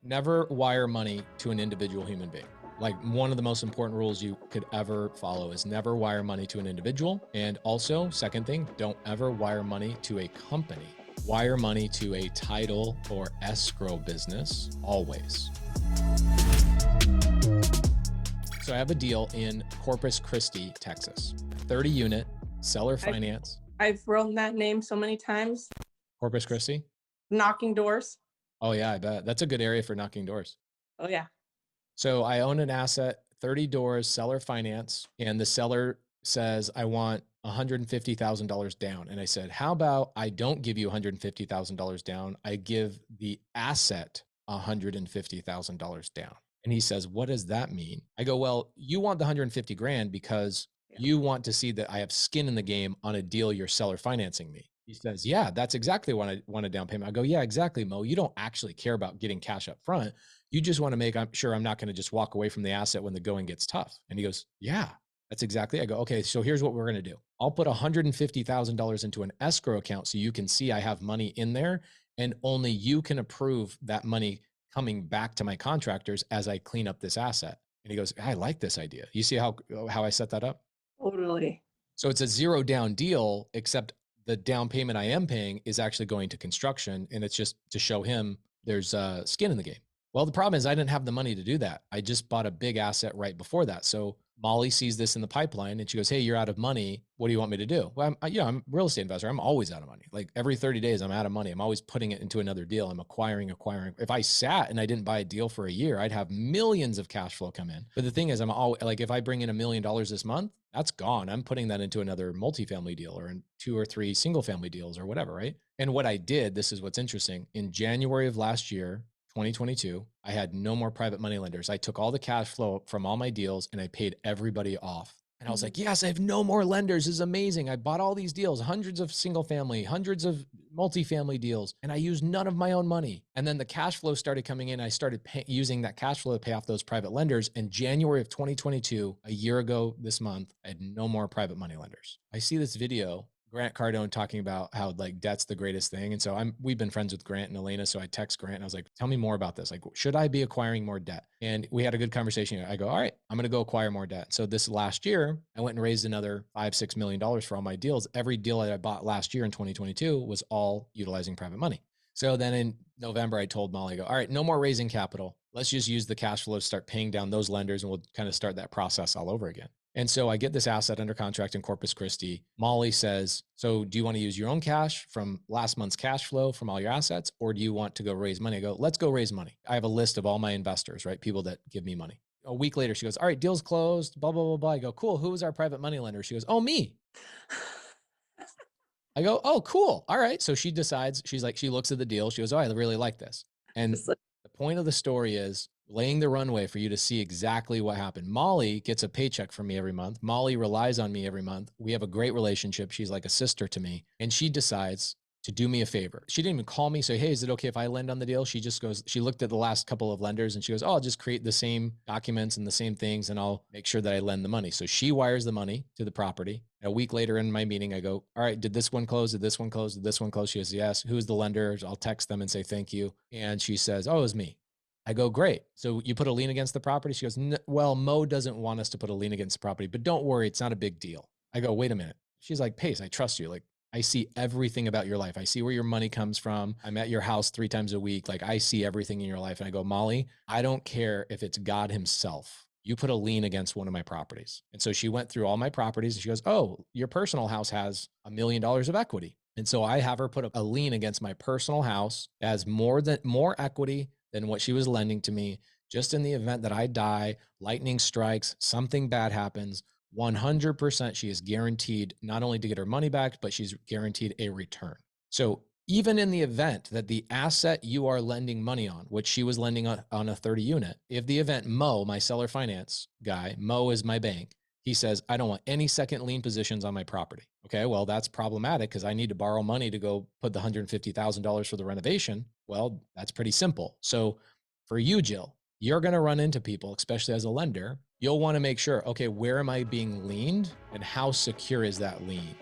Never wire money to an individual human being. Like one of the most important rules you could ever follow is never wire money to an individual. And also, second thing, don't ever wire money to a company. Wire money to a title or escrow business, always. So I have a deal in Corpus Christi, Texas, 30 unit seller finance. I've written that name so many times. Corpus Christi? Knocking doors. Oh yeah, I bet. That's a good area for knocking doors. Oh yeah. So I own an asset, 30 doors, seller finance, and the seller says, I want $150,000 down. And I said, how about I don't give you $150,000 down? I give the asset $150,000 down. And he says, what does that mean? I go, well, you want the 150 grand because you want to see that I have skin in the game on a deal you're seller financing me. He says, yeah, that's exactly what I want a down payment. I go, yeah, exactly, Mo. You don't actually care about getting cash up front. You just want to make sure I'm not going to just walk away from the asset when the going gets tough. And he goes, yeah, that's exactly. I go, okay, so here's what we're going to do. I'll put $150,000 into an escrow account so you can see I have money in there, and only you can approve that money coming back to my contractors as I clean up this asset. And he goes, I like this idea. You see how I set that up? Totally. So it's a zero down deal, except the down payment I am paying is actually going to construction. And it's just to show him there's skin in the game. Well, the problem is I didn't have the money to do that. I just bought a big asset right before that. So Molly sees this in the pipeline and she goes, hey, you're out of money. What do you want me to do? Well, I'm a real estate investor. I'm always out of money. Like every 30 days, I'm out of money. I'm always putting it into another deal. I'm acquiring. If I sat and I didn't buy a deal for a year, I'd have millions of cash flow come in. But the thing is, I'm always like, if I bring in $1 million this month, that's gone. I'm putting that into another multifamily deal or in 2 or 3 single family deals or whatever, right? And what I did, this is what's interesting. In January of last year, 2022, I had no more private money lenders. I took all the cash flow from all my deals and I paid everybody off. And I was like, yes, I have no more lenders. This is amazing. I bought all these deals, hundreds of single family, hundreds of multifamily deals, and I used none of my own money. And then the cash flow started coming in. I started using that cash flow to pay off those private lenders. In January of 2022, a year ago this month, I had no more private money lenders. I see this video, Grant Cardone talking about how like debt's the greatest thing. And so we've been friends with Grant and Elena. So I text Grant and I was like, tell me more about this. Like, should I be acquiring more debt? And we had a good conversation. I go, all right, I'm going to go acquire more debt. So this last year, I went and raised another $5-6 million for all my deals. Every deal that I bought last year in 2022 was all utilizing private money. So then in November, I told Molly, I go, all right, no more raising capital. Let's just use the cash flow to start paying down those lenders and we'll kind of start that process all over again. And so I get this asset under contract in Corpus Christi. Molly says, so do you want to use your own cash from last month's cash flow from all your assets, or do you want to go raise money? I go, let's go raise money. I have a list of all my investors, right? People that give me money. A week later, she goes, all right, deal's closed, blah, blah, blah, blah. I go, cool. Who was our private money lender? She goes, oh, me. I go, oh, cool. All right. So she decides, she's like, she looks at the deal. She goes, oh, I really like this. And the point of the story is laying the runway for you to see exactly what happened. Molly gets a paycheck from me every month. Molly relies on me every month. We have a great relationship. She's like a sister to me. And she decides to do me a favor. She didn't even call me, say, hey, is it okay if I lend on the deal? She just goes, she looked at the last couple of lenders and she goes, oh, I'll just create the same documents and the same things and I'll make sure that I lend the money. So she wires the money to the property. A week later in my meeting, I go, all right, did this one close? Did this one close? Did this one close? She goes, yes. Who's the lender? I'll text them and say, thank you. And she says, oh, it was me. I go, great. So you put a lien against the property? She goes, well, Mo doesn't want us to put a lien against the property, but don't worry, it's not a big deal. I go, wait a minute. She's like, Pace, I trust you. Like, I see everything about your life. I see where your money comes from. I'm at your house 3 times a week. Like, I see everything in your life. And I go, Molly, I don't care if it's God himself. You put a lien against one of my properties. And so she went through all my properties and she goes, oh, your personal house has $1 million of equity. And so I have her put a lien against my personal house as more equity than what she was lending to me, just in the event that I die, lightning strikes, something bad happens, 100% she is guaranteed not only to get her money back, but she's guaranteed a return. So even in the event that the asset you are lending money on, which she was lending on a 30 unit, if the event Mo, my seller finance guy, Mo is my bank, he says, I don't want any second lien positions on my property. Okay, well, that's problematic because I need to borrow money to go put the $150,000 for the renovation. Well, that's pretty simple. So for you, Jill, you're going to run into people, especially as a lender. You'll want to make sure, okay, where am I being liened and how secure is that lien?